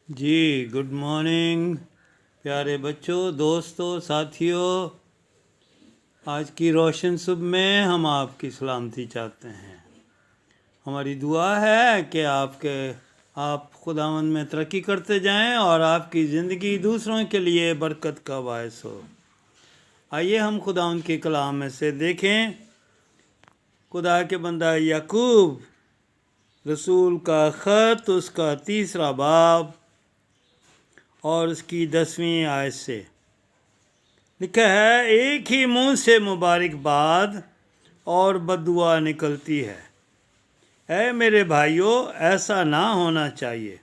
جی good morning پیارے بچوں، دوستوں، ساتھیوں۔ آج کی روشن صبح میں ہم آپ کی سلامتی چاہتے ہیں۔ ہماری دعا ہے کہ آپ خداوند میں ترقی کرتے جائیں اور آپ کی زندگی دوسروں کے لیے برکت کا باعث ہو۔ آئیے ہم خداوند کے کلام میں سے دیکھیں۔ خدا کے بندہ یعقوب رسول کا خط، اس کا 3 باب اور اس کی 10ویں آیت سے لکھا ہے، ایک ہی منہ سے مبارکباد اور بددعا نکلتی ہے۔ اے میرے بھائیوں، ایسا نہ ہونا چاہیے۔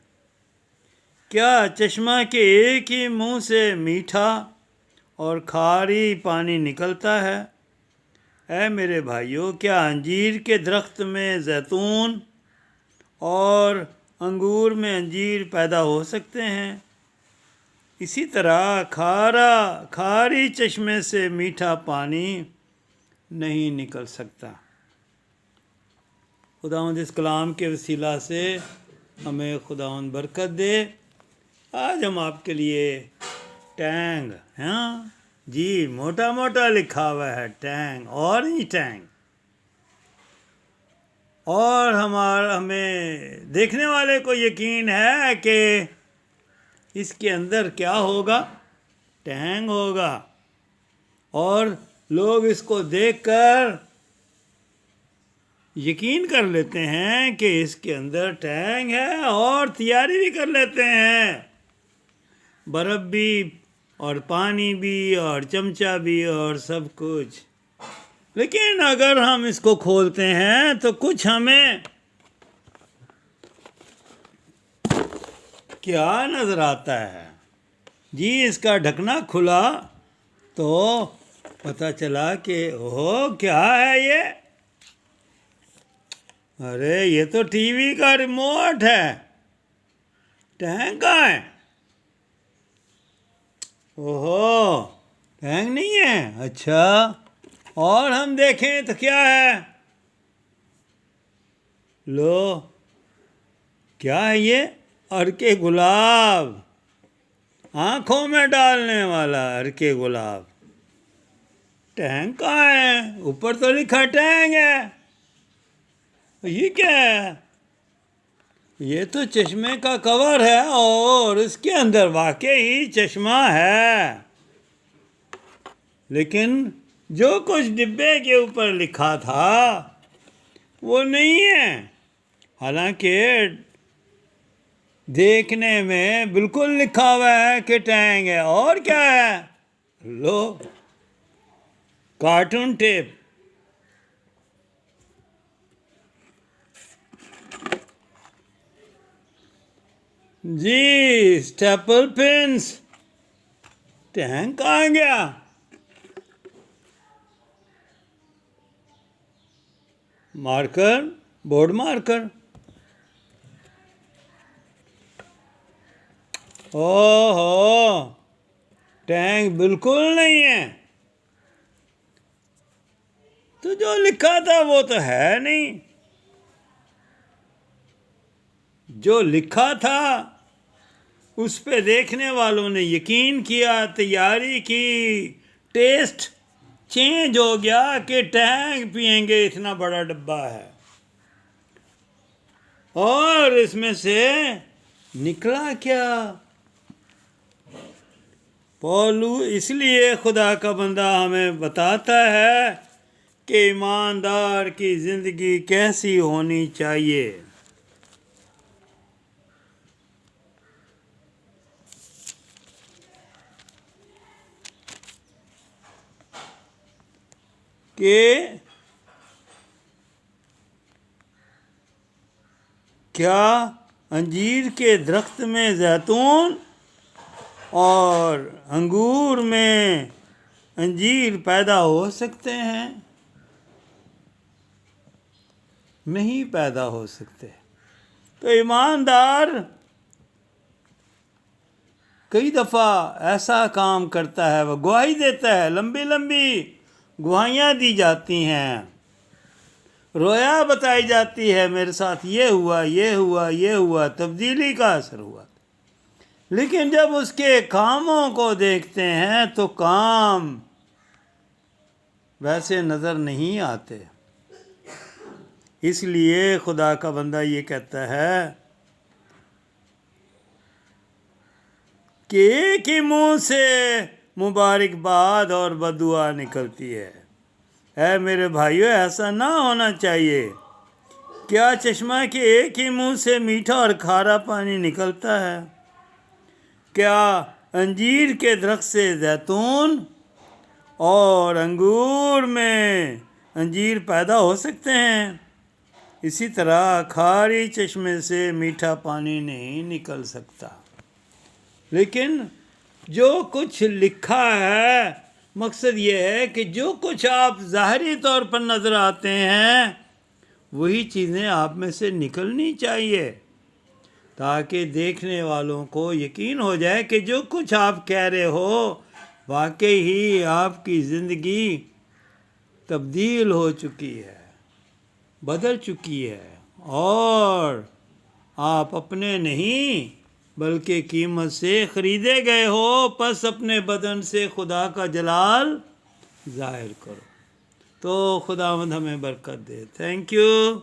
کیا چشمہ کے ایک ہی منہ سے میٹھا اور کھاری پانی نکلتا ہے؟ اے میرے بھائیوں، کیا انجیر کے درخت میں زیتون اور انگور میں انجیر پیدا ہو سکتے ہیں؟ اسی طرح کھاری چشمے سے میٹھا پانی نہیں نکل سکتا۔ خداوند اس کلام کے وسیلہ سے ہمیں خداوند برکت دے۔ آج ہم آپ کے لیے ٹینگ، جی موٹا موٹا لکھا ہوا ہے ٹینگ، اورنج ٹینگ، اور ہمیں دیکھنے والے کو یقین ہے کہ اس کے اندر کیا ہوگا؟ ٹینگ ہوگا، اور لوگ اس کو دیکھ کر یقین کر لیتے ہیں کہ اس کے اندر ٹینگ ہے اور تیاری بھی کر لیتے ہیں، برف بھی اور پانی بھی اور چمچہ بھی اور سب کچھ۔ لیکن اگر ہم اس کو کھولتے ہیں تو کچھ ہمیں کیا نظر آتا ہے؟ جی اس کا ڈھکنا کھلا تو پتہ چلا کہ کیا ہے یہ؟ ارے یہ تو ٹی وی کا ریموٹ ہے۔ ٹینک کہاں ہے؟ ٹینک نہیں ہے، اچھا۔ اور ہم دیکھیں تو کیا ہے؟ لو، کیا ہے یہ؟ ارکے گلاب، آنکھوں میں ڈالنے والا ارکے گلاب۔ ٹینک کہاں ہے؟ اوپر تو لکھا ٹینک ہے، یہ کیا ہے؟ یہ تو چشمے کا کور ہے اور اس کے اندر واقعی چشمہ ہے، لیکن جو کچھ ڈبے کے اوپر لکھا تھا وہ نہیں ہے، حالانکہ دیکھنے میں بالکل لکھا ہوا ہے کہ ٹینک ہے۔ اور کیا ہے؟ لو، کارٹون ٹیپ۔ جی اسٹیپل پنس۔ ٹینک کہاں گیا؟ Marker, board marker. ٹینک بالکل نہیں ہے، تو جو لکھا تھا وہ تو ہے نہیں۔ جو لکھا تھا اس پہ دیکھنے والوں نے یقین کیا، تیاری کی، ٹیسٹ چینج ہو گیا کہ ٹینک پئیں گے، اتنا بڑا ڈبہ ہے، اور اس میں سے نکلا کیا؟ پولو۔ اس لیے خدا کا بندہ ہمیں بتاتا ہے کہ ایماندار کی زندگی کیسی ہونی چاہیے۔ کہ کیا انجیر کے درخت میں زیتون اور انگور میں انجیر پیدا ہو سکتے ہیں؟ نہیں پیدا ہو سکتے۔ تو ایماندار کئی دفعہ ایسا کام کرتا ہے، وہ گواہی دیتا ہے، لمبی لمبی گواہیاں دی جاتی ہیں، رویا بتائی جاتی ہے، میرے ساتھ یہ ہوا، یہ ہوا، یہ ہوا، تبدیلی کا اثر ہوا۔ لیکن جب اس کے کاموں کو دیکھتے ہیں تو کام ویسے نظر نہیں آتے۔ اس لیے خدا کا بندہ یہ کہتا ہے کہ ایک ہی منہ سے مبارکباد اور بددعا نکلتی ہے۔ اے میرے بھائیو، ایسا نہ ہونا چاہیے۔ کیا چشمہ کے ایک ہی منہ سے میٹھا اور کھارا پانی نکلتا ہے؟ کیا انجیر کے درخت سے زیتون اور انگور میں انجیر پیدا ہو سکتے ہیں؟ اسی طرح کھاری چشمے سے میٹھا پانی نہیں نکل سکتا۔ لیکن جو کچھ لکھا ہے، مقصد یہ ہے کہ جو کچھ آپ ظاہری طور پر نظر آتے ہیں وہی چیزیں آپ میں سے نکلنی چاہیے، تاکہ دیکھنے والوں کو یقین ہو جائے کہ جو کچھ آپ کہہ رہے ہو واقعی ہی آپ کی زندگی تبدیل ہو چکی ہے، بدل چکی ہے، اور آپ اپنے نہیں بلکہ قیمت سے خریدے گئے ہو۔ پس اپنے بدن سے خدا کا جلال ظاہر کرو۔ تو خداوند ہمیں برکت دے۔ Thank you.